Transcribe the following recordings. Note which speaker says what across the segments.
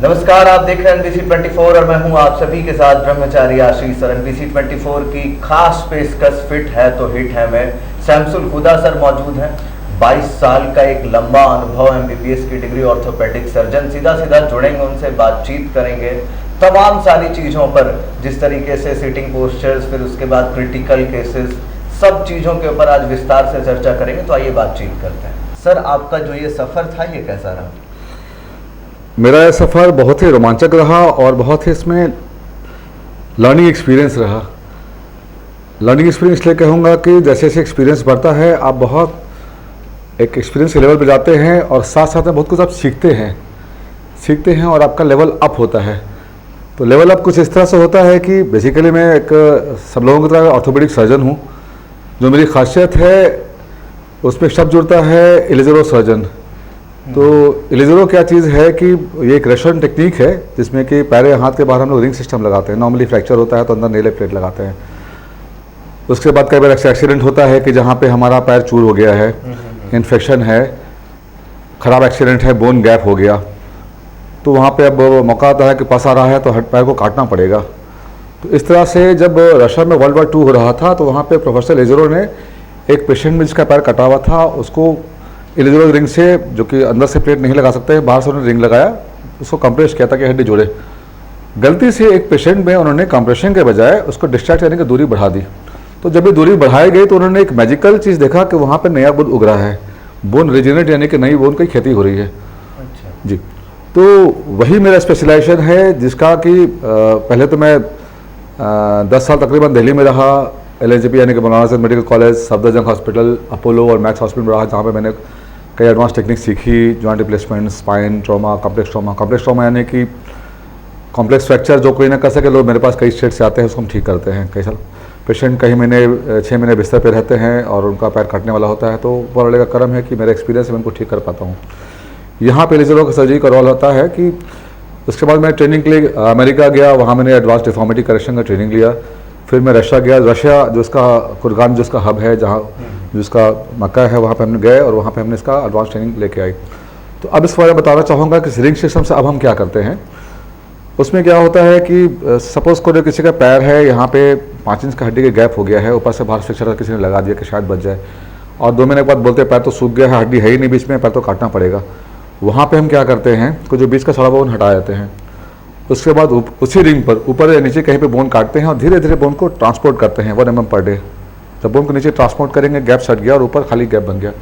Speaker 1: नमस्कार, आप देख रहे हैं NBC 24 और मैं हूं आप सभी के साथ ब्रह्मचारी आशीष। और NBC 24 की खास पेशकश फिट है तो हिट है में शमसुल हुदा सर मौजूद हैं। 22 साल का एक लंबा अनुभव, MBBS की डिग्री, ऑर्थोपेडिक सर्जन। सीधा जुड़ेंगे उनसे, बातचीत करेंगे तमाम सारी चीज़ों पर, जिस तरीके से सिटिंग पोस्चर्स, फिर उसके बाद क्रिटिकल केसेस, सब चीज़ों के ऊपर आज विस्तार से चर्चा करेंगे। तो आइए बातचीत करते हैं। सर, आपका जो ये सफ़र था ये कैसा रहा?
Speaker 2: मेरा यह सफ़र बहुत ही रोमांचक रहा और बहुत ही इसमें लर्निंग एक्सपीरियंस रहा। लर्निंग एक्सपीरियंस इसलिए कहूँगा कि जैसे जैसे एक्सपीरियंस बढ़ता है आप बहुत एक एक्सपीरियंस के लेवल पे जाते हैं और साथ साथ में बहुत कुछ आप सीखते हैं और आपका लेवल अप होता है। तो लेवल अप कुछ इस तरह से होता है कि बेसिकली मैं एक सब लोगों की तरह ऑर्थोपेडिक सर्जन हूँ। जो मेरी खासियत है उसमें शब्द जुड़ता है इलिज़रो सर्जन। तो इलिज़रो क्या चीज़ है कि ये एक रेस्टोरेंट टेक्निक है जिसमें कि पैर या हाथ के बाहर हम लोग रिंग सिस्टम लगाते हैं। नॉर्मली फ्रैक्चर होता है तो अंदर नेल प्लेट लगाते हैं। उसके बाद कई बार एक्सीडेंट होता है कि जहाँ पे हमारा पैर चूर हो गया है, इन्फेक्शन है, ख़राब एक्सीडेंट है, बोन गैप हो गया, तो वहाँ पे अब मौका आता है कि पस आ रहा है तो पैर को काटना पड़ेगा। तो इस तरह से जब रशिया में वर्ल्ड वॉर 2 हो रहा था तो वहाँ पे प्रोफेसर इलिज़रो ने एक पेशेंट में जिसका पैर कटा हुआ था उसको इलिज़रो रिंग से, जो कि अंदर से प्लेट नहीं लगा सकते, बाहर से उन्होंने रिंग लगाया, उसको कंप्रेस किया ताकि हड्डी जुड़े। गलती से एक पेशेंट में उन्होंने कंप्रेशन के बजाय उसको डिस्चार्ज करने की दूरी बढ़ा दी। तो जब ये दूरी बढ़ाई गई तो उन्होंने एक मैजिकल चीज़ देखा कि वहाँ पर नया बोन उग रहा है, बोन रिजेनरेट, यानी कि नई बोन की खेती हो रही है।
Speaker 1: अच्छा
Speaker 2: जी, तो वही मेरा स्पेशलाइजेशन है, जिसका कि पहले तो मैं 10 साल तकरीबन दिल्ली में रहा। LNCP यानी कि Maulana Azad medical college, Safdarjung hospital, Apollo और मैक्स हॉस्पिटल में रहा, जहाँ पे मैंने कई एडवांस टेक्निक सीखी, joint replacement, spine trauma, complex trauma यानी कि कॉम्प्लेक्स फ्रैक्चर जो कोई ना कर सके, लोग मेरे पास कई स्टेट से आते हैं, उसको हम ठीक करते हैं। कई साल पेशेंट कई महीने 6 महीने बिस्तर पे रहते हैं और उनका पैर कटने वाला होता है, तो ऊपर वाले का कर्म है कि मेरा एक्सपीरियंस है, मैं उनको ठीक कर पाता हूँ। यहाँ पे इलिज़रो का सर्जरी का रोल होता है कि उसके बाद मैं ट्रेनिंग के लिए अमेरिका गया, वहाँ मैंने एडवांस डिफॉर्मिटी करेक्शन का ट्रेनिंग लिया। फिर मैं रशिया गया, रशिया जो इसका कुर्गान जो इसका हब है, जहाँ जो इसका मक्का है, वहाँ पे हमने गए और वहाँ पे हमने इसका एडवांस ट्रेनिंग लेके आई। तो अब इस बारे में बताना चाहूँगा कि रिंग सिस्टम से अब हम क्या करते हैं। उसमें क्या होता है कि सपोज़ को किसी का पैर है, यहाँ पे 5 इंच का हड्डी का गैप हो गया है, ऊपर से बाहर फ्रैक्चर किसी ने लगा दिया कि शायद बच जाए, और 2 महीने के बाद बोलते हैं पैर तो सूख गया है, हड्डी है ही नहीं बीच में, पैर तो काटना पड़ेगा। वहाँ पे हम क्या करते हैं कि जो बीच का सड़ा बोन हटा देते हैं, उसके बाद उसी रिंग पर ऊपर या नीचे कहीं पे बोन काटते हैं और धीरे धीरे बोन को ट्रांसपोर्ट करते हैं 1 mm पर डे। जब बोन को नीचे ट्रांसपोर्ट करेंगे, गैप सट गया और ऊपर खाली गैप बन गया,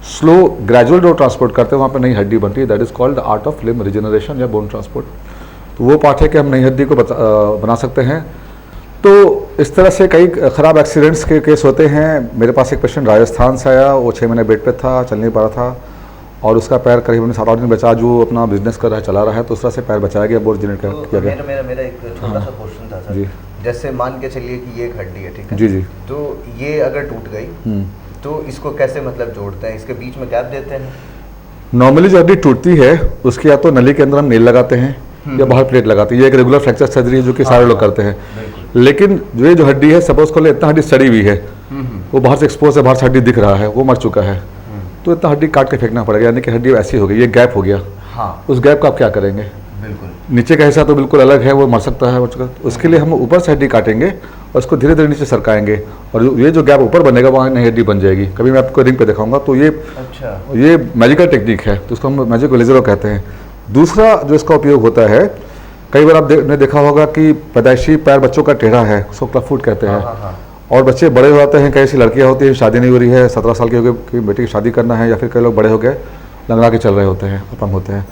Speaker 2: स्लो ग्रेजुअल जो ट्रांसपोर्ट करते हैं वहाँ पर नई हड्डी बनती है। That is called the art of limb regeneration या बोन ट्रांसपोर्ट। तो वो पार्ट है कि हम नई हड्डी को बना सकते हैं। तो इस तरह से कई ख़राब एक्सीडेंट्स के केस होते हैं। मेरे पास एक पेशेंट राजस्थान से आया, वो 6 महीने बेड पे था, चल नहीं पा रहा था और उसका पैर करीबन 7-8 दिन बचा, जो अपना बिजनेस कर रहा है, चला रहा है, तो उस तरह से पैर बचाया गया, बोर्ड जेनरेट किया गया।
Speaker 1: मेरा एक छोटा सा क्वेश्चन था सर जी। जैसे मान के चलिए कि ये एक हड्डी है, ठीक है
Speaker 2: जी जी,
Speaker 1: तो ये अगर टूट गई तो इसको कैसे मतलब जोड़ते हैं, इसके बीच में गैप देते हैं?
Speaker 2: नॉर्मली जो हड्डी टूटती है उसकी या तो नली के अंदर हम नेल लगाते हैं या बाहर प्लेट लगाते हैं। ये एक रेगुलर फ्रैक्चर सर्जरी है जो कि सारे लोग करते हैं। लेकिन जो हड्डी है, सपोज को ले इतना हड्डी सड़ी हुई है, वो बाहर से एक्सपोज है, बाहर से हड्डी दिख रहा है, वो मर चुका है, तो इतना हड्डी काट के फेंकना पड़ेगा, यानी कि हड्डी ऐसी हो गई, ये गैप हो गया।
Speaker 1: हाँ,
Speaker 2: उस गैप का आप क्या करेंगे?
Speaker 1: बिल्कुल
Speaker 2: नीचे का हिस्सा तो बिल्कुल अलग है, वो मर सकता है, उसके लिए हम ऊपर से हड्डी काटेंगे और उसको धीरे धीरे नीचे सरकाएंगे और ये जो गैप ऊपर बनेगा वहाँ नई हड्डी बन जाएगी। कभी मैं आपको रिंग पे दिखाऊंगा। तो ये
Speaker 1: अच्छा,
Speaker 2: ये मैजिकल टेक्निक है, तो उसको हम मैजिक इलिज़रो कहते हैं। दूसरा जो इसका उपयोग होता है, कई बार आपने देखा होगा कि पैदाइशी पैर बच्चों का टेढ़ा है, उसको क्लब फुट कहते हैं। और बच्चे बड़े हो जाते हैं, कई ऐसी लड़कियाँ होती हैं शादी नहीं हो रही है, 17 साल की हो गई कि बेटी की शादी करना है, या फिर कई लोग बड़े हो गए लंगड़ा के चल रहे होते हैं, अपंग होते हैं,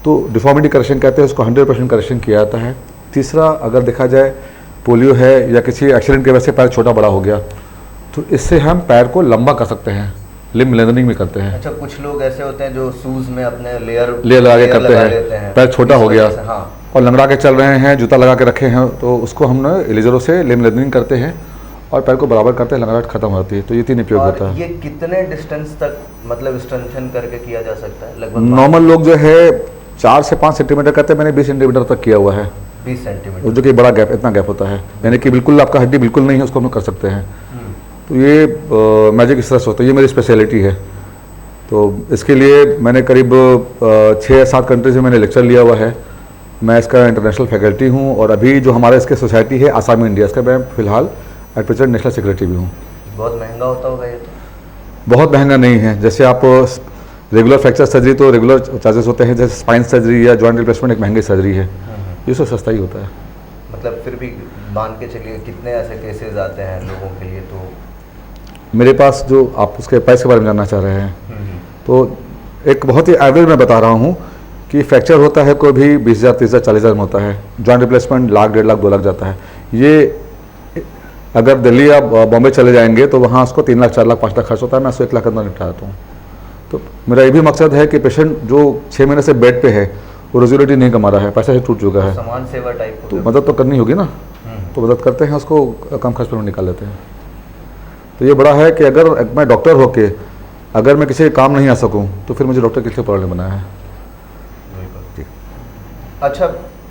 Speaker 2: तो डिफॉर्मिटी करेक्शन कहते हैं, उसको 100% करेक्शन किया जाता है। तीसरा, अगर देखा जाए पोलियो है या किसी एक्सीडेंट की वजह से पैर छोटा बड़ा हो गया, तो इससे हम पैर को लंबा कर सकते हैं, लिम्ब लेंथनिंग में करते हैं।
Speaker 1: अच्छा, कुछ लोग ऐसे होते हैं जो शूज में अपने लेयर
Speaker 2: लगा के करते हैं, पैर छोटा हो गया और लंगड़ा के चल रहे हैं, जूता लगा के रखे हैं, तो उसको हम इलिज़रो से लिम्ब लेंथनिंग करते हैं और पैर को बराबर करते हैं, लंगड़ाहट खत्म होती है। तो ये 3 उपयोग होता है।
Speaker 1: ये कितने डिस्टेंस तक मतलब स्ट्रेंथन करके किया जा सकता है? लगभग
Speaker 2: नॉर्मल लोग जो है 4 से 5 सेंटीमीटर करते हैं, मैंने 20 सेंटीमीटर तक किया हुआ है।
Speaker 1: 20 सेंटीमीटर,
Speaker 2: जो कि बड़ा गैप, इतना गैप होता है, यानी कि बिल्कुल आपका हड्डी बिल्कुल नहीं है, उसको हम कर सकते हैं। तो ये मैजिक इस तरह से होता है, ये मेरी स्पेशलिटी है। तो इसके लिए मैंने करीब 6 या 7 कंट्रीज में मैंने लेक्चर लिया हुआ है मैं इसका इंटरनेशनल फैकल्टी हूँ और अभी जो हमारा इसके सोसाइटी है आसामी इंडिया, इसका मैं फ़िलहाल एट प्रेजेंट नेशनल सेक्रेटरी भी हूँ।
Speaker 1: बहुत महंगा होता होगा ये तो?
Speaker 2: बहुत महंगा नहीं है। जैसे आप रेगुलर फ्रैक्चर सर्जरी तो रेगुलर चार्जेस होते हैं, जैसे स्पाइन सर्जरी या जॉइंट रिप्लेसमेंट एक महंगी सर्जरी है, ये सब सस्ता ही होता है।
Speaker 1: मतलब फिर भी मान के चलिए कितने ऐसे केसेस आते हैं लोगों के लिए? तो
Speaker 2: मेरे पास जो आप उसके प्राइस के बारे में जानना चाह रहे हैं, तो एक बहुत ही एवरेज मैं बता रहा हूँ कि फ्रैक्चर होता है कोई भी 20,000 30,000 40,000 में होता है। जॉइंट रिप्लेसमेंट लाख 1.5 लाख 2 लाख जाता है। ये अगर दिल्ली या बॉम्बे चले जाएंगे तो वहाँ उसको 3 लाख 4 लाख 5 लाख खर्च होता है, मैं उसको 1 लाख के अंदर निपटा देता हूँ। तो मेरा ये भी मकसद है कि पेशेंट जो 6 महीने से बेड पे है वो रेगुलरिटी नहीं कमा रहा है, पैसा से टूट चुका है,
Speaker 1: समान सेवा टाइप
Speaker 2: तो मदद तो करनी होगी ना, तो मदद करते हैं, उसको कम खर्च पर निकाल लेते हैं। तो ये बड़ा है कि अगर मैं डॉक्टर होके अगर मैं किसी काम नहीं आ सकूं तो फिर मुझे डॉक्टर किससे पढ़ने बनाया है।
Speaker 1: अच्छा,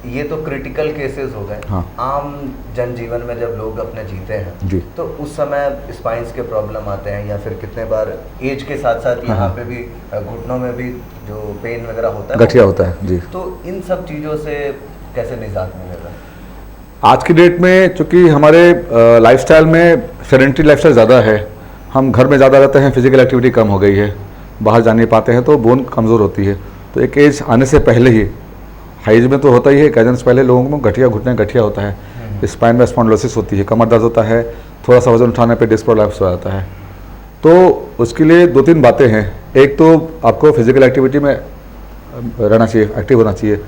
Speaker 1: ये तो क्रिटिकल केसेस हो गए।
Speaker 2: हाँ।
Speaker 1: आम जनजीवन में जब लोग अपने जीते हैं
Speaker 2: जी।
Speaker 1: तो उस समय स्पाइंस के प्रॉब्लम आते हैं या फिर कितने बार एज के साथ साथ यहाँ पे भी घुटनों में भी जो पेन वगैरह होता है,
Speaker 2: गठिया होता है जी।
Speaker 1: तो इन सब चीज़ों से कैसे निजात मिलेगा?
Speaker 2: आज की डेट में चूँकि हमारे लाइफस्टाइल में सेडेंटरी लाइफस्टाइल ज़्यादा है, हम घर में ज़्यादा रहते हैं, फिजिकल एक्टिविटी कम हो गई है, बाहर जा नहीं पाते हैं, तो बोन कमज़ोर होती है। तो एक एज आने से पहले ही, हाई एज में तो होता ही है, एक एज से पहले लोगों को घटिया घुटने गठिया होता है, स्पाइन में स्पॉन्डिलोसिस होती है, कमर दर्द होता है, थोड़ा सा वजन उठाने पे डिस्क प्रोलैप्स हो जाता है। तो उसके लिए 2-3 बातें हैं। एक तो आपको फिजिकल एक्टिविटी में रहना चाहिए, एक्टिव होना चाहिए,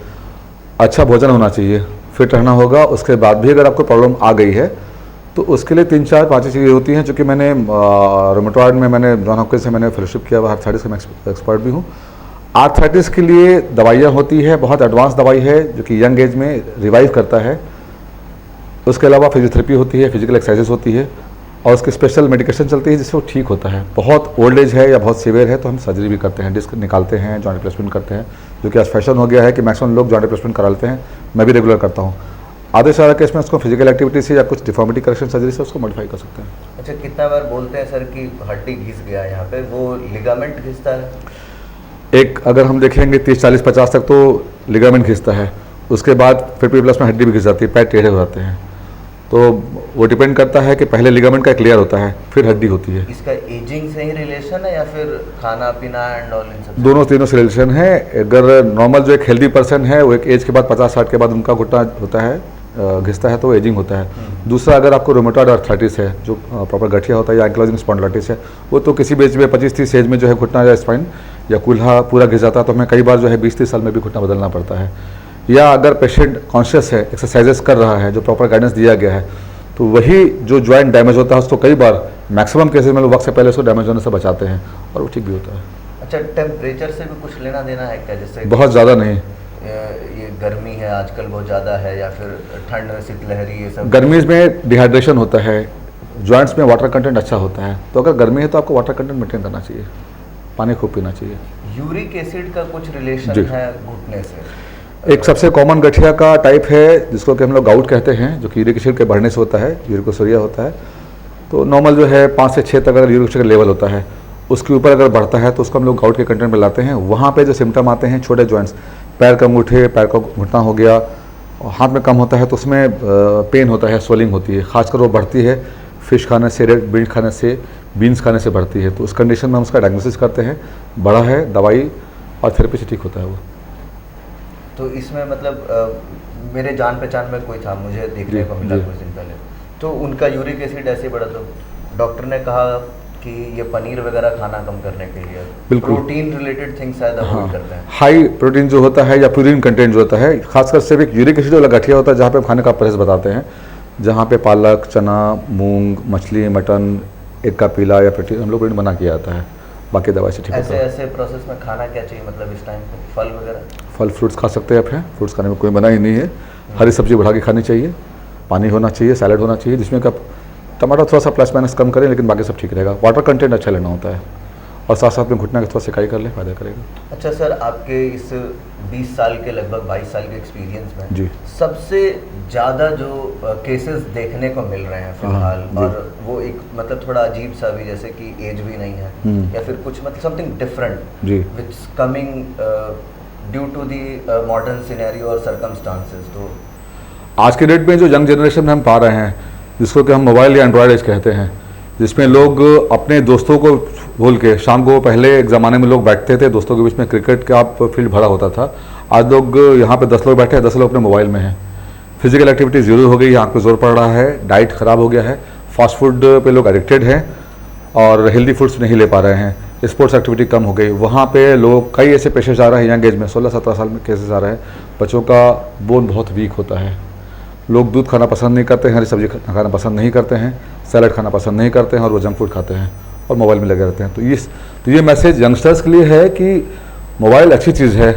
Speaker 2: अच्छा भोजन होना चाहिए, फिट रहना होगा। उसके बाद भी अगर आपको प्रॉब्लम आ गई है तो उसके लिए 3-4-5 चीज़ें होती हैं। चूँकि मैंने रोमेटॉइड में मैंने जॉन हॉपकिंस से मैंने फेलोशिप किया हुआ, आर्थराइटिस का मैं एक्सपर्ट भी हूँ। आर्थराइटिस के लिए दवाइयाँ होती है, बहुत एडवांस दवाई है जो कि यंग एज में रिवाइव करता है। उसके अलावा फिजियोथेरेपी होती है, फिजिकल एक्सरसाइजेस होती है और उसकी स्पेशल मेडिकेशन चलती है जिससे वो ठीक होता है। बहुत ओल्ड एज है या बहुत सीवियर है तो हम सर्जरी भी करते हैं, डिस्क निकालते हैं, जॉइंट रिप्लेसमेंट करते हैं, जो कि आज फैशन हो गया है कि मैक्सिमम लोग जॉइंट रिप्लेसमेंट करा लेते हैं। मैं भी रेगुलर करता हूँ। आधे से ज़्यादा केस में उसको फिजिकल एक्टिविटी से या कुछ डिफॉर्मिटी करेक्शन सर्जरी से उसको मॉडिफाई कर सकते हैं।
Speaker 1: अच्छा, कितना बार बोलते हैं सर कि हड्डी घिस गया यहाँ पे, वो लिगामेंट घिसता है?
Speaker 2: एक अगर हम देखेंगे 30, 40, 50 तक तो लिगामेंट घिसता है, उसके बाद फिर प्लस में हड्डी भी घिस जाती है, पैर टेढ़े हो जाते हैं। तो वो डिपेंड करता है कि पहले लिगामेंट का क्लियर होता है फिर हड्डी होती है।
Speaker 1: इसका एजिंग से ही रिलेशन है या फिर खाना पीना एंड ऑल इन सब?
Speaker 2: दोनों तीनों से रिलेशन है। अगर नॉर्मल जो एक हेल्दी पर्सन है वो एक एज के बाद 50-60 के बाद उनका घुटना होता है घिसता है तो एजिंग होता है। दूसरा, अगर आपको रोमेटॉइड आर्थराइटिस है जो प्रॉपर गठिया होता है या एंकिलोजिंग स्पॉन्डिलाइटिस है, वो तो किसी भी एज में 25-30 एज में जो है घुटना या स्पाइन या कूल्हा पूरा घिस जाता है, तो हमें कई बार जो है 20-30 साल में भी घुटना बदलना पड़ता है। या अगर पेशेंट कॉन्शियस है, एक्सरसाइजेस कर रहा है, जो प्रॉपर गाइडेंस दिया गया है, तो वही जो जॉइंट डैमेज होता है उसको कई बार मैक्सिमम केसेस में लोग वक्त से पहले उसको डैमेज होने से बचाते हैं और वो ठीक भी होता है।
Speaker 1: अच्छा, टेम्परेचर से भी कुछ लेना देना है क्या? जैसे
Speaker 2: बहुत ज़्यादा नहीं,
Speaker 1: ये गर्मी है आजकल बहुत ज़्यादा है या फिर ठंड, शीतलहरी, ये सब?
Speaker 2: गर्मी में डिहाइड्रेशन होता है, जॉइंट्स में वाटर कंटेंट अच्छा होता है, तो अगर गर्मी है तो आपको वाटर कंटेंट मेंटेन करना चाहिए, पानी खूब पीना चाहिए।
Speaker 1: यूरिक एसिड का कुछ रिलेशन है घुटने से?
Speaker 2: एक सबसे कॉमन गठिया का टाइप है जिसको कि हम लोग गाउट कहते हैं, जो कि यूरिक एसिड के बढ़ने से होता है, यूरिकोसूरिया होता है। तो नॉर्मल जो है 5 से 6 तक अगर यूरिक एसिड का लेवल होता है, उसके ऊपर अगर बढ़ता है तो उसको हम लोग गाउट के कंटेंट में लाते हैं। वहाँ पे जो सिम्टम आते हैं, छोटे जॉइंट्स, पैर का अंगूठे, पैर का घुटना हो गया, हाथ में कम होता है तो उसमें पेन होता है, स्वेलिंग होती है, खासकर वो बढ़ती है फिश खाने से, रेड बीट खाने से, बीन्स खाने से बढ़ती है। तो उस कंडीशन में हम उसका डायग्नोसिस करते हैं, बड़ा है, दवाई और थेरेपी से ठीक होता है वो।
Speaker 1: तो इसमें मतलब मेरे जान पहचान में कोई था, मुझे देखने को मिला कुछ दिन पहले, तो उनका यूरिक एसिड ऐसे बढ़ा तो डॉक्टर ने कहा कि ये पनीर वगैरह खाना कम करने के लिए,
Speaker 2: बिल्कुल
Speaker 1: प्रोटीन रिलेटेड थिंग्स शायद अवॉइड करते हैं।
Speaker 2: हाई प्रोटीन जो होता है या प्यूरिन कंटेंट जो होता है, खासकर सिर्फ एक यूरिक एसिड वाला गठिया होता है जहाँ पे खाने का परहेज बताते हैं, जहाँ पे पालक, चना, मूंग, मछली, मटन, एक का पीला या प्रोटीन हम लोग मना किया जाता है, बाकी दवाई से ठीक होता है।
Speaker 1: ऐसे प्रोसेस में खाना क्या चाहिए मतलब इस टाइम पे? फल वगैरह?
Speaker 2: फल फ्रूट्स खा सकते हैं आप, हैं फ्रूट्स खाने में कोई मना ही नहीं है। हरी सब्जी बढ़ा के खानी चाहिए, पानी होना चाहिए, सैलड होना चाहिए, जिसमें कि आप टमाटर थोड़ा सा प्लस माइनस कम करें, लेकिन बाकी सब ठीक रहेगा। वाटर कंटेंट अच्छा लेना होता है और साथ साथ में घुटना का थोड़ा सिकाई कर ले, फायदा करेगा।
Speaker 1: अच्छा सर, आपके इस 20 साल के लगभग 22 साल के एक्सपीरियंस में
Speaker 2: जी,
Speaker 1: सबसे ज़्यादा जो केसेस देखने को मिल रहे हैं फिलहाल, और वो एक मतलब थोड़ा अजीब सा भी, जैसे कि एज भी नहीं है या फिर कुछ मतलब समथिंग डिफरेंट
Speaker 2: जी,
Speaker 1: which coming due to the modern scenario और सर्कमस्टांसेस? तो
Speaker 2: आज के डेट में जो यंग जनरेशन में हम पा रहे हैं, जिसको कि हम मोबाइल या एंड्रॉयड एज कहते हैं, जिसमें लोग अपने दोस्तों को भूल के शाम को, पहले एक ज़माने में लोग बैठते थे दोस्तों के बीच में, क्रिकेट का फील्ड भरा होता था। आज लोग यहाँ पे 10 लोग बैठे हैं, 10 लोग अपने मोबाइल में हैं। फिजिकल एक्टिविटी ज़ीरो हो गई, आँख पे जोर पड़ रहा है, डाइट ख़राब हो गया है, फास्ट फूड पे लोग एडिक्टेड हैं और हेल्दी फूड्स नहीं ले पा रहे हैं, स्पोर्ट्स एक्टिविटी कम हो गई। वहाँ पे लोग, कई ऐसे पेशेंट्स आ रहे हैं यंग एज में, 16-17 साल में केसेस आ रहे हैं, बच्चों का बोन बहुत वीक होता है। लोग दूध खाना पसंद नहीं करते हैं, हरी सब्जी खाना पसंद नहीं करते हैं, सैलड खाना पसंद नहीं करते हैं और वो जंक फूड खाते हैं और मोबाइल में लगे रहते हैं। तो ये मैसेज यंगस्टर्स के लिए है कि मोबाइल अच्छी चीज़ है,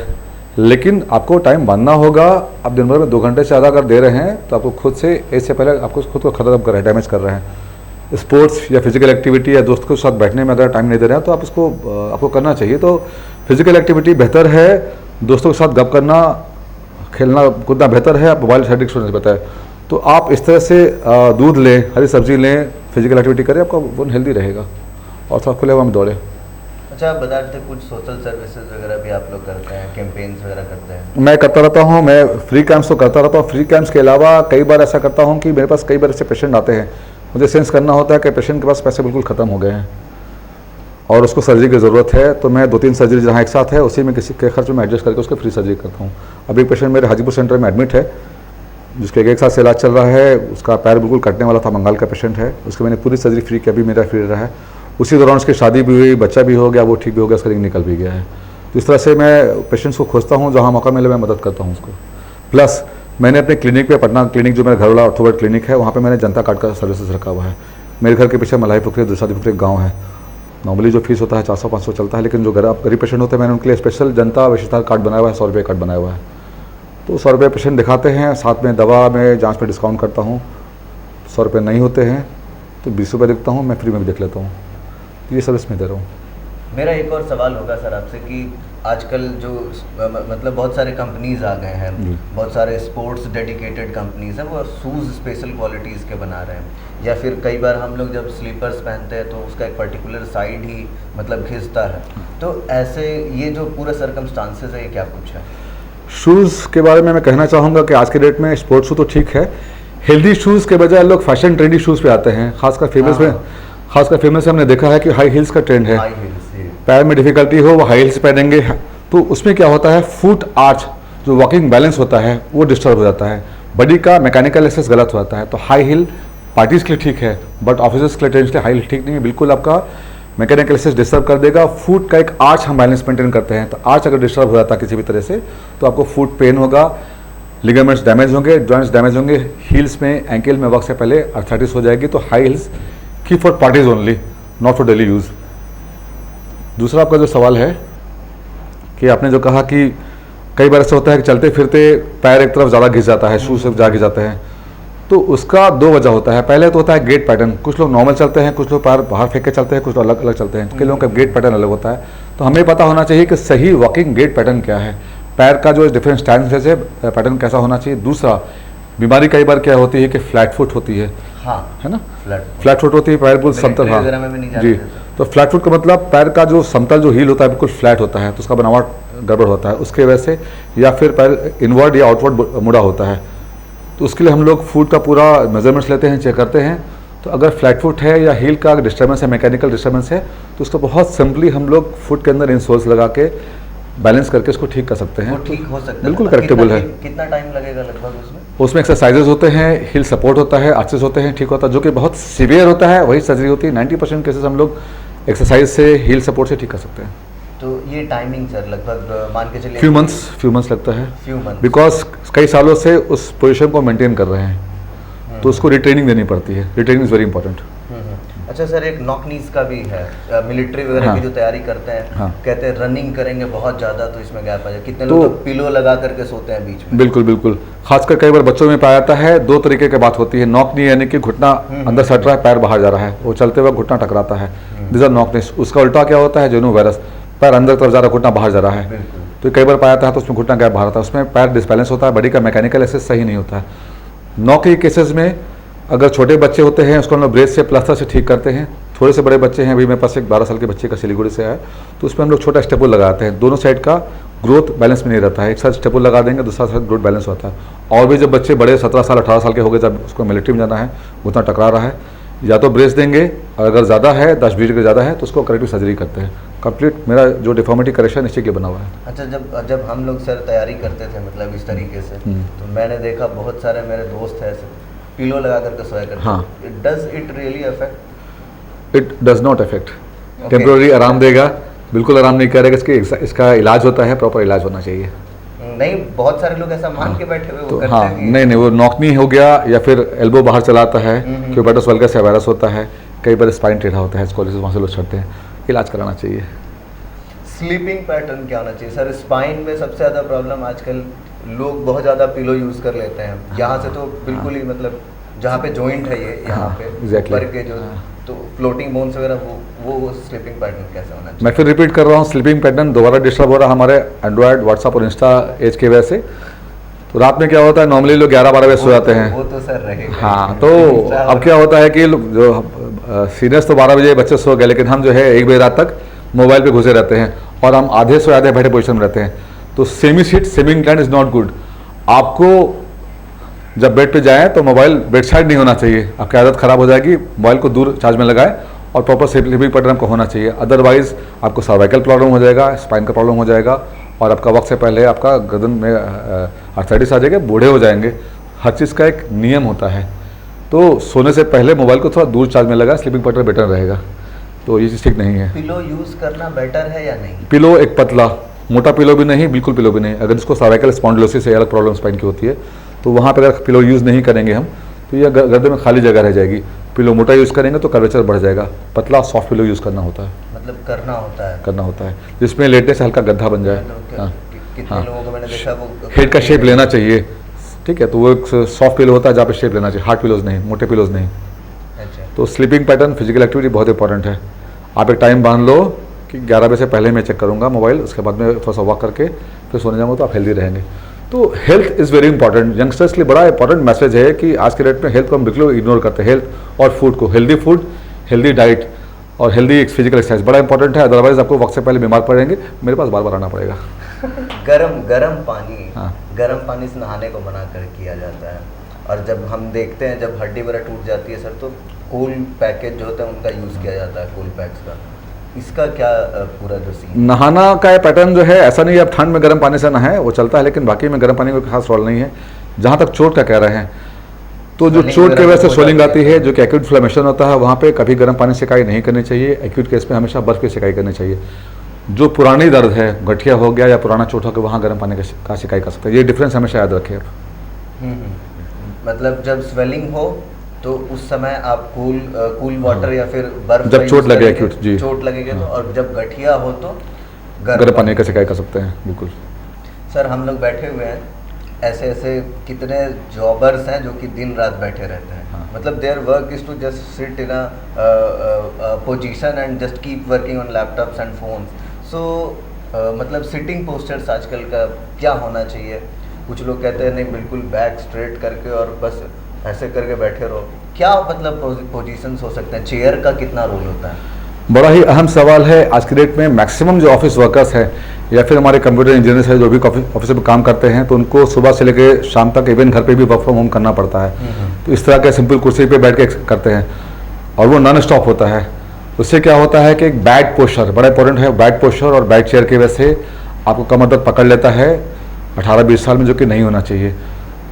Speaker 2: लेकिन आपको टाइम बांधना होगा। आप दिन भर में 2 घंटे से ज़्यादा अगर दे रहे हैं तो आपको खुद से, इससे पहले आपको खुद को ख़त्म कर रहे हैं, डैमेज कर रहे हैं। स्पोर्ट्स या फिजिकल एक्टिविटी या दोस्तों के साथ बैठने में अगर टाइम नहीं दे रहे हैं तो आप उसको आपको करना चाहिए। तो फिजिकल एक्टिविटी बेहतर है, दोस्तों के साथ गप करना, खेलना कूदना बेहतर है, आप मोबाइल से एडिक्शन नहीं बेहतर है। तो आप इस तरह से दूध लें, हरी सब्जी लें, फिजिकल एक्टिविटी करें, आपका बोन हेल्दी रहेगा और थोड़ा खुले हवा में दौड़े।
Speaker 1: अच्छा, आप बता रहे थे कुछ सोशल सर्विसेज वगैरह भी आप लोग करते हैं, कैंपेन्स वगैरह करते हैं?
Speaker 2: मैं करता रहता हूँ, मैं फ्री कैंप्स तो करता रहता हूँ। फ्री कैंप्स के अलावा कई बार ऐसा करता हूँ कि मेरे पास कई बार ऐसे पेशेंट आते हैं, मुझे सेंस करना होता है कि पेशेंट के पास पैसे बिल्कुल ख़त्म हो गए हैं और उसको सर्जरी की ज़रूरत है, तो मैं 2-3 सर्जरी जहाँ एक साथ है उसी में किसी के खर्च में एडजस्ट करके उसको फ्री सर्जरी करता हूँ। अभी एक पेशेंट मेरे हाजीपुर सेंटर में एडमिट है, जिसके 1 साल से इलाज चल रहा है, उसका पैर बिल्कुल कटने वाला था, बंगाल का पेशेंट है, उसकी मैंने पूरी सर्जरी फ्री की, अभी मेरा फ्री रहा है। उसी दौरान उसकी शादी भी हुई, बच्चा भी हो गया, वो ठीक भी हो गया, उसका रिंग निकल भी गया है। तो इस तरह से मैं पेशेंट्स को खोजता हूँ, जहाँ मौका मिले मैं मदद करता हूँ उसको। प्लस मैंने अपने क्लिनिक पे, पटना क्लिनिक जो मेरा घर वाला ऑर्थोपेड क्लिनिक है, वहाँ पे मैंने जनता कार्ड का सर्विसेज रखा हुआ है। मेरे घर के पीछे मलाई पुखरी, दुशादी पुखरी गाँव है। नॉर्मली जो फीस होता है 400-500 चलता है, लेकिन जो गरीब पेशेंट होते हैं मैंने उनके लिए स्पेशल जनता विशेषता कार्ड बनाया हुआ है, 100 रुपये कार्ड बनाया हुआ है। तो 100 रुपये पेशेंट दिखाते हैं, साथ में दवा में जांच पे डिस्काउंट करता हूँ। 100 रुपये नहीं होते हैं तो 20 रुपये देता हूँ, मैं फ्री में भी देख लेता हूँ। ये सर्विस मैं दे रहा हूँ।
Speaker 1: मेरा एक और सवाल होगा सर आपसे कि आजकल जो मतलब बहुत सारे कंपनीज आ गए हैं, बहुत सारे स्पोर्ट्स डेडिकेटेड कंपनीज हैं, वो शूज़ स्पेशल क्वालिटीज़ के बना रहे हैं, या फिर कई बार हम लोग जब स्लीपर्स पहनते हैं तो उसका एक पर्टिकुलर साइड ही मतलब घिसता है। तो ऐसे ये जो पूरा सर्कमस्टांसेस है, ये क्या कुछ है?
Speaker 2: शूज़ के बारे में मैं कहना चाहूँगा कि आज के डेट में स्पोर्ट्स शू तो ठीक है, हेल्दी शूज़ के बजाय लोग फैशन ट्रेंडी शूज़ पे आते हैं। खासकर फेमस में हमने देखा है कि हाई हील्स का ट्रेंड है। पैर में डिफिकल्टी हो वो हाई हील्स पहनेंगे, तो उसमें क्या होता है, फुट आर्च जो वॉकिंग बैलेंस होता है वो डिस्टर्ब हो जाता है, बॉडी का मैकेनिकल एक्सेस गलत हो जाता है। तो हाई हील पार्टीज़ के लिए ठीक है, बट ऑफिसर्स के लिए ट्रेंड्स के लिए हाई हील ठीक नहीं है, बिल्कुल आपका मैकेनिकल एक्सेस डिस्टर्ब कर देगा। फुट का एक आर्च हम बैलेंस मेंटेन करते हैं, तो आर्च अगर डिस्टर्ब हो जाता है किसी भी तरह से तो आपको फुट पेन होगा, लिगामेंट्स डैमेज होंगे, जॉइंट्स डैमेज होंगे, हील्स में, एंकल में वक्त से पहले आर्थराइटिस हो जाएगी। तो हाई हील्स की for parties only, not for daily use. दूसरा आपका जो सवाल है कि आपने जो कहा कि कई बार ऐसा होता है कि चलते फिरते पैर एक तरफ ज़्यादा घिस जाता है, शूज से ज़्यादा घिस जाते हैं, तो उसका 2 वजह होता है। पहले तो होता है गेट पैटर्न, कुछ लोग नॉर्मल चलते हैं, कुछ लोग पैर बाहर फेंक के चलते हैं, कुछ लोग अलग अलग चलते हैं, तो कई लोगों का गेट पैटर्न अलग होता है। तो हमें पता होना चाहिए कि सही वॉकिंग गेट पैटर्न क्या है, पैर का जो डिफरेंट स्टैंड है पैटर्न कैसा होना चाहिए। दूसरा, बीमारी कई बार क्या होती है कि फ्लैट फुट होती है,
Speaker 1: हाँ,
Speaker 2: है ना,
Speaker 1: फ्लैट
Speaker 2: फुट होती है, पैर बिल्कुल समतल, हाँ जी। तो फ्लैट फुट का मतलब पैर का जो समतल जो हील होता है बिल्कुल फ्लैट होता है, तो उसका बनावट गड़बड़ होता है उसके वजह से, या फिर पैर इनवर्ड या आउटवर्ड मुड़ा होता है। तो उसके लिए हम लोग फुट का पूरा मेजरमेंट्स लेते हैं, चेक करते हैं। तो अगर फ्लैट फुट है या हील का डिस्टर्बेंस है, मैकेनिकल डिस्टर्बेंस है, तो उसको बहुत सिंपली हम लोग फुट के अंदर इंसोल्स लगा के बैलेंस करके उसको ठीक कर सकते हैं।
Speaker 1: वो ठीक हो सकता है,
Speaker 2: बिल्कुल करेक्टेबल है।
Speaker 1: कितना टाइम लगेगा लगभग उसमें?
Speaker 2: उसमें एक्सरसाइजेज होते हैं, हील सपोर्ट होता है, आर्चेस होते हैं, ठीक होता है। जो कि बहुत सीवियर होता है वही सर्जरी होती है। 90% केसेस हम लोग एक्सरसाइज से, हील सपोर्ट से ठीक कर सकते हैं।
Speaker 1: तो ये टाइमिंग सर लगभग मान के चलिए
Speaker 2: फ्यू मंथ्स लगता है,
Speaker 1: फ्यू मंथ्स,
Speaker 2: बिकॉज कई सालों से उस पोजीशन को मेंटेन कर रहे हैं, तो उसको रिट्रेनिंग देनी पड़ती है। Retraining is very important.
Speaker 1: अच्छा सर, एक नॉक नीज का भी है, मिलिट्री वगैरह की जो तैयारी करते हैं, कहते हैं रनिंग करेंगे बहुत ज़्यादा तो इसमें गैप आ जाए। कितने लोग तो पिलो लगा करके सोते हैं बीच में।
Speaker 2: बिल्कुल, खासकर कई बार बच्चों में पाया जाता है। 2 तरीके की बात होती है। नॉक नी यानी कि घुटना अंदर सट रहा है, पैर बाहर जा रहा है, वो चलते वक्त घुटना टकराता है, दिस आर नॉक नीज। उसका उल्टा क्या होता है, जेनो वायरस, पैर अंदर तरफ जा रहा है, घुटना बाहर जा रहा है, तो कई बार पाया जाता है, तो उसमें घुटना गैप बाहर आता है, उसमें पैर डिसबैलेंस होता है, बॉडी का मैकेनिकल एक्सेस सही नहीं होता है। नॉक के केसेस में अगर छोटे बच्चे होते हैं उसको हम लोग ब्रेस से, प्लास्टर से ठीक करते हैं। थोड़े से बड़े बच्चे हैं, अभी मेरे पास एक 12 साल के बच्चे का सिलीगुड़ी से है, तो उसमें हम लोग छोटा स्टेपल लगाते हैं, दोनों साइड का ग्रोथ बैलेंस में नहीं रहता है। एक साथ स्टेबल लगा देंगे, दूसरा साथ ग्रोथ बैलेंस होता है। और भी जब बच्चे बड़े 17 साल 18 साल के हो गए, जब उसको मिलिट्री में जाना है, उतना टकरा रहा है, या तो ब्रेस देंगे, और अगर ज़्यादा है 10-20 डिग्री ज़्यादा है तो उसको करेक्टिव सर्जरी करते हैं। कंप्लीट मेरा जो डिफॉर्मिटी करेक्शन इसी के लिए बना हुआ है।
Speaker 1: अच्छा, जब हम लोग सर तैयारी करते थे मतलब इस तरीके से, तो मैंने देखा बहुत सारे मेरे दोस्त हैं पिलो लगा करके सोया करते।
Speaker 2: हाँ।
Speaker 1: Does it really affect?
Speaker 2: It does not affect. Temporary आराम देगा, बिल्कुल आराम नहीं करेगा। इसका इलाज होता है, प्रॉपर इलाज होना चाहिए।
Speaker 1: नहीं, बहुत सारे लोग ऐसा मान के बैठे हुए वो
Speaker 2: तो
Speaker 1: करते
Speaker 2: हाँ,
Speaker 1: हैं
Speaker 2: नहीं वो नॉकनी हो गया, या फिर एल्बो बाहर चलाता है, क्यूबेटस वल्गस या वायरस होता है, कई बार स्पाइन टेढ़ा होता है, स्कोलिस वहाँ से लोग चढ़ते हैं, इलाज कराना चाहिए।
Speaker 1: स्लीपिंग पैटर्न क्या होना चाहिए सर? स्पाइन में सबसे ज़्यादा प्रॉब्लम आजकल लोग बहुत ज़्यादा पिलो यूज़ कर लेते हैं। यहाँ से तो बिल्कुल ही मतलब जहाँ पे जॉइंट है ये यहाँ पे
Speaker 2: exactly.
Speaker 1: ऊपर के जो तो फ्लोटिंग बोन्स वगैरह वो स्लीपिंग पैटर्न कैसे होना चाहिए?
Speaker 2: मैं फिर रिपीट कर रहा हूँ, स्लीपिंग पैटर्न दोबारा डिस्टर्ब हो रहा है हमारे एंड्रॉयड, व्हाट्सअप और इंस्टा एज की वजह से। तो रात में क्या होता है, नॉर्मली लोग 11-12 बजे सो जाते हैं।
Speaker 1: वो तो सर रहेगा।
Speaker 2: हाँ, तो अब क्या होता है कि जो सीनियर्स तो 12 बजे बच्चे सो गए, लेकिन हम जो है 1 बजे रात तक मोबाइल पे घुसे रहते हैं, और हम आधे सो आधे बैठे पोजिशन में रहते हैं। तो semi seat semi inclined is not good. आपको जब बेड पे जाएं तो मोबाइल बेड साइड नहीं होना चाहिए, आपकी आदत ख़राब हो जाएगी। मोबाइल को दूर चार्ज में लगाएं, और प्रॉपर स्लीपिंग पैटर्न आपको होना चाहिए। अदरवाइज आपको सर्वाइकल प्रॉब्लम हो जाएगा, स्पाइन का प्रॉब्लम हो जाएगा, और आपका वक्त से पहले आपका गर्दन में आर्थराइटिस आ जाएगा, बूढ़े हो जाएंगे। हर चीज़ का एक नियम होता है। तो सोने से पहले मोबाइल को थोड़ा दूर चार्ज में लगा, स्लीपिंग पैटर्न बेटर रहेगा। तो ये चीज़ ठीक नहीं है।
Speaker 1: पिलो यूज़ करना बेटर है या नहीं?
Speaker 2: पिलो एक पतला, मोटा पिलो भी नहीं, बिल्कुल पिलो भी नहीं। अगर जिसको सर्वाइकल स्पॉन्डिलोसिस है, अलग प्रॉब्लम स्पाइन की होती है, तो वहाँ पर अगर पिलो यूज़ नहीं करेंगे हम, तो यह गर्दन में खाली जगह रह जाएगी। पिलो मोटा यूज़ करेंगे तो कर्वेचर बढ़ जाएगा। पतला सॉफ्ट पिलो यूज़ करना होता है,
Speaker 1: मतलब करना होता है
Speaker 2: जिसमें लेटने से हल्का गड्ढा बन जाए। हाँ,
Speaker 1: कितने लोगों को मैंने देखा वो
Speaker 2: हेड का शेप लेना चाहिए, ठीक है। तो वो एक सॉफ्ट पिलो होता है जहाँ पे शेप लेना चाहिए, हार्ड पिलोज नहीं, मोटे पिलोज नहीं।
Speaker 1: अच्छा।
Speaker 2: तो स्लीपिंग पैटर्न, फिजिकल एक्टिविटी बहुत इंपॉर्टेंट है। आप एक टाइम बांध लो कि 11 बजे से पहले मैं चेक करूँगा मोबाइल, उसके बाद में थोड़ा सा वॉक करके फिर सोने जाऊँगा, तो आप हेल्दी रहेंगे। तो health is very important. Youngsters के लिए बड़ा इंपॉर्टेंट मैसेज है कि आज के डेट में हेल्थ को हम बिल्कुल इग्नोर करते हैं। हेल्थ और फूड को, हेल्दी फूड, हेल्दी डाइट और हेल्दी फिजिकल एक्सरसाइज बड़ा इंपॉर्टेंट है। अदरवाइज आपको वक्त से पहले बीमार पड़ेंगे, मेरे पास बार बार आना पड़ेगा।
Speaker 1: गरम पानी,
Speaker 2: हाँ।
Speaker 1: गरम पानी से नहाने को मना कर किया जाता है, और जब हम देखते हैं जब हड्डी वगैरह टूट जाती है सर, तो कूल पैकेज जो होता है उनका यूज़ किया जाता है, कूल पैक्स का। इसका क्या पूरा जो सीन?
Speaker 2: नहाना का पैटर्न जो है ऐसा नहीं है, अब ठंड में गर्म पानी से नहाएं वो चलता है, लेकिन बाकी में गर्म पानी का खास रोल नहीं है। जहाँ तक चोट का कह रहे हैं, तो जो चोट की वजह से स्वेलिंग आती है, जो कि एक्यूट इन्फ्लेमेशन होता है, वहाँ पे कभी गर्म पानी से सिकाई नहीं करनी चाहिए। एक्यूट केस में हमेशा बर्फ़ की सिकाई करनी चाहिए। जो पुरानी दर्द है, गठिया हो गया या पुराना चोट हो गया, वहाँ गर्म पानी का सिकाई कर सकते हैं। ये डिफरेंस हमेशा याद रखें।
Speaker 1: मतलब जब स्वेलिंग हो तो उस समय आप कूल वाटर या फिर बर्फ,
Speaker 2: जब चोट लगे एक्यूट, जी
Speaker 1: चोट लगेगी तो, और जब गठिया हो तो
Speaker 2: गर्म पानी का सिकाई कर सकते हैं, बिल्कुल।
Speaker 1: सर हम लोग बैठे हुए हैं, ऐसे कितने जॉबर्स हैं जो कि दिन रात बैठे रहते हैं।
Speaker 2: हाँ।
Speaker 1: मतलब their work is to just sit in a position and just keep working on laptops and phones. So मतलब सिटिंग पोस्चर्स आजकल का क्या होना चाहिए? कुछ लोग कहते हैं नहीं, बिल्कुल बैक स्ट्रेट करके और बस ऐसे करके बैठे रहो। क्या मतलब पोजीशंस हो सकते हैं? चेयर का कितना रोल होता है?
Speaker 2: बड़ा ही अहम सवाल है। आज की डेट में मैक्सिमम जो ऑफिस वर्कर्स हैं या फिर हमारे कंप्यूटर इंजीनियर्स हैं जो भी ऑफिस में काम करते हैं, तो उनको सुबह से लेकर शाम तक इवन घर पे भी वर्क फ्रॉम होम करना पड़ता है। तो इस तरह के सिंपल कुर्सी पे बैठ के करते हैं, और वो नॉन स्टॉप होता है। उससे क्या होता है कि एक बैड पोस्चर बड़ा इंपॉर्टेंट है। बैड पोस्चर और बैड चेयर की वजह से आपको कमर दर्द पकड़ लेता है 18-20 साल में, जो कि नहीं होना चाहिए।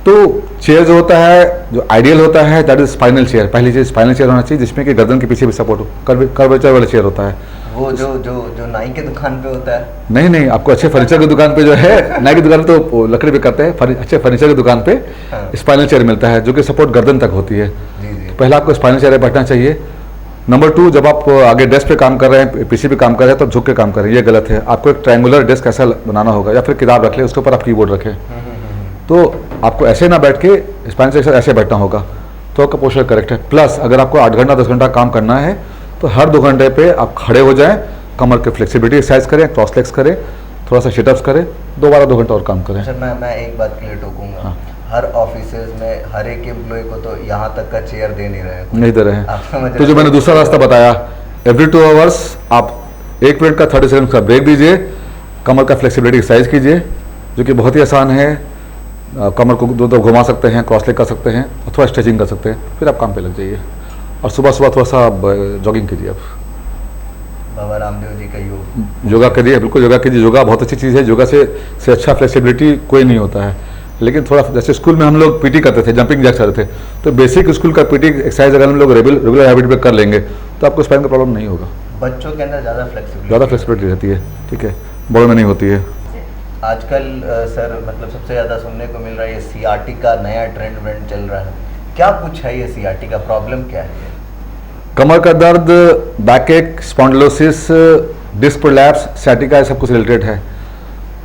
Speaker 2: तो चेयर जो होता है, जो आइडियल होता है, दैट इज स्पाइनल चेयर। पहली चीज स्पाइनल चेयर होना चाहिए, जिसमें कि गर्दन के पीछे भी सपोर्ट हो। कर्वेचर वाला चेयर होता है
Speaker 1: वो जो नाई के दुकान पे होता है।
Speaker 2: नहीं, आपको अच्छे फर्नीचर की दुकान पे जो है, नाई की दुकान तो लकड़ी पे करते हैं, अच्छे फर्नीचर की दुकान पे स्पाइनल चेयर मिलता है, जो कि सपोर्ट गर्दन तक होती है।
Speaker 1: जी।
Speaker 2: पहले आपको स्पाइनल चेयर बैठना चाहिए। नंबर 2, जब आप आगे डेस्क पे काम कर रहे हैं, पीसी पे काम कर रहे हैं, तब झुक के काम करें, ये गलत है। आपको एक ट्रायंगुलर डेस्क ऐसा बनाना होगा, या फिर किताब रख ले, उसके ऊपर आप कीबोर्ड रखें। तो आपको ऐसे ना बैठ के स्पाइनल चेयर ऐसे बैठना होगा, तो आपका पोस्चर करेक्ट है। प्लस अगर आपको 8 घंटा 10 घंटा काम करना है, तो हर 2 घंटे पे आप खड़े हो जाएं, कमर के फ्लेक्सिबिलिटी एक्सरसाइज करें, क्रॉस लेग्स करें, थोड़ा सा शिटअप्स करें, दोबारा 2 घंटा और काम करें।
Speaker 1: सर मैं एक बात के लिए टोकूंगा।
Speaker 2: हाँ।
Speaker 1: हर ऑफिसेज में हर एक एम्प्लॉय को तो यहाँ तक का चेयर दे नहीं रहे
Speaker 2: नहीं दे रहे
Speaker 1: आप समझ
Speaker 2: हैं।
Speaker 1: रहे
Speaker 2: तो जो मैंने दूसरा रास्ता बताया, एवरी 2 आवर्स आप 1 मिनट का 30 सेकंड का ब्रेक दीजिए, कमर का फ्लेक्सिबिलिटी एक्सरसाइज कीजिए जो कि बहुत ही आसान है। कमर को दो दो घुमा सकते हैं, क्रॉस लेग कर सकते हैं, अथवा स्ट्रेचिंग कर सकते हैं, फिर आप काम पे लग जाइए। और सुबह सुबह थोड़ा सा जॉगिंग कीजिए आप।
Speaker 1: बाबा रामदेव जी का योग।
Speaker 2: योगा करिए, बिल्कुल योगा कीजिए। योगा बहुत अच्छी चीज़ है। योगा से अच्छा फ्लेक्सिबिलिटी कोई नहीं होता है। लेकिन थोड़ा जैसे स्कूल में हम लोग पीटी करते थे, जंपिंग जैक्स करते थे, तो बेसिक स्कूल का पीटी एक्सरसाइज अगर हम लोग रेगुलर हैबिट पे कर लेंगे तो आपको स्पाइन का प्रॉब्लम नहीं होगा।
Speaker 1: बच्चों के अंदर ज़्यादा फ्लेक्सिबिलिटी
Speaker 2: रहती है, ठीक है, बड़ों में नहीं होती है।
Speaker 1: आजकल सर मतलब सबसे ज़्यादा सुनने को मिल रहा है ये सीआरटी का नया ट्रेंड चल रहा है। क्या कुछ है ये सीआरटी का, प्रॉब्लम क्या है?
Speaker 2: कमर का दर्द, बैक एक, स्पॉन्डिलोसिस, डिस्क प्रोलैप्स, सciatica सब कुछ रिलेटेड है।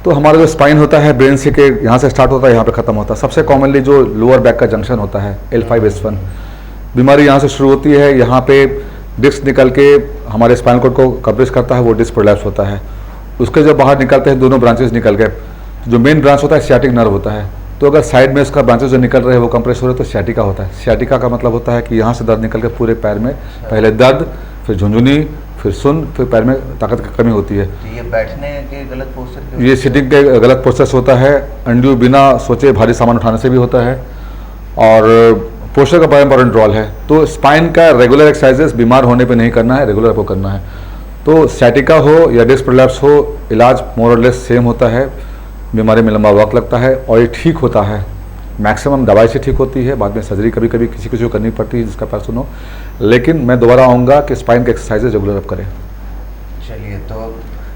Speaker 2: तो हमारा जो स्पाइन होता है ब्रेन से के यहाँ से स्टार्ट होता है, यहाँ पे ख़त्म होता है। सबसे कॉमनली जो लोअर बैक का जंक्शन होता है L5S1 बीमारी यहाँ से शुरू होती है। यहाँ पे डिस्क निकल के हमारे स्पाइनल कॉर्ड को कवरेज करता है, वो डिस्क प्रोलैप्स होता है। उसके जब बाहर निकलते हैं दोनों ब्रांचेस निकल के, जो मेन ब्रांच होता है सियाटिक नर्व होता है। तो अगर साइड में उसका ब्रांचेस जो निकल रहे हैं वो कंप्रेस हो रहे हैं तो सियाटिका होता है। सियाटिका का मतलब होता है कि यहाँ से दर्द निकल के पूरे पैर में, पहले दर्द, फिर झुंझुनी, फिर सुन, फिर पैर में ताकत की कमी होती है।
Speaker 1: तो ये बैठने के गलत पोस्चर,
Speaker 2: ये सिटिंग के गलत प्रोसेस होता है। अनड्यू बिना सोचे भारी सामान उठाने से भी होता है, और पोस्चर का बड़ा इंपॉर्टेंट रोल है। तो स्पाइन का रेगुलर एक्सरसाइजेस बीमार होने पे नहीं करना है, रेगुलर आपको करना है। तो सciatica हो या डिस्क प्रोलैप्स हो, इलाज मोर और लेस सेम होता है। बीमारी में लंबा वक्त लगता है और ये ठीक होता है। मैक्सिमम दवाई से ठीक होती है, बाद में सर्जरी कभी कभी किसी को करनी पड़ती है जिसका पर्सन हो। लेकिन मैं दोबारा आऊँगा कि स्पाइन के एक्सरसाइजेज रेगुलर आप करें।
Speaker 1: चलिए, तो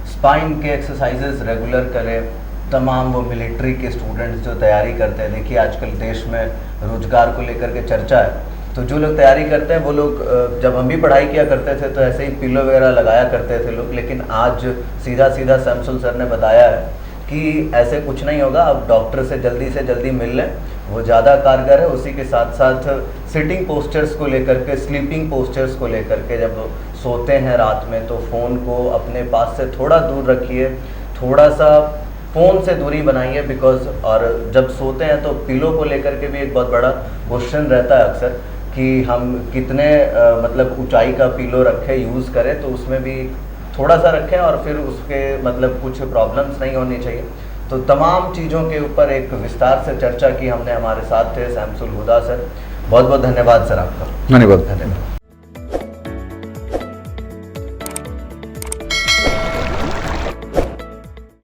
Speaker 1: स्पाइन के एक्सरसाइजेज रेगुलर करें। तमाम वो मिलिट्री के स्टूडेंट्स जो तैयारी करते हैं, देखिए आजकल देश में रोजगार को लेकर के चर्चा है, तो जो लोग तैयारी करते हैं वो लोग, जब हम भी पढ़ाई किया करते थे तो ऐसे ही पिलो वगैरह लगाया करते थे लोग। लेकिन आज सीधा सीधा सैमसुल सर ने बताया है कि ऐसे कुछ नहीं होगा, अब डॉक्टर से जल्दी मिल लें, वो ज़्यादा कारगर है। उसी के साथ साथ सिटिंग पोस्चर्स को लेकर के, स्लीपिंग पोस्चर्स को लेकर के, जब सोते हैं रात में तो फ़ोन को अपने पास से थोड़ा दूर रखिए, थोड़ा सा फ़ोन से दूरी बनाइए। बिकॉज और जब सोते हैं तो पिलो को लेकर के भी एक बहुत बड़ा क्वेश्चन रहता है अक्सर कि हम कितने मतलब ऊंचाई का पिलो रखें, यूज़ करें, तो उसमें भी थोड़ा सा रखें और फिर उसके मतलब कुछ प्रॉब्लम्स नहीं होनी चाहिए। तो तमाम चीज़ों के ऊपर एक विस्तार से चर्चा की हमने। हमारे साथ थे सैमसुल हुदा सर। बहुत बहुत धन्यवाद सर आपका।
Speaker 2: धन्यवाद।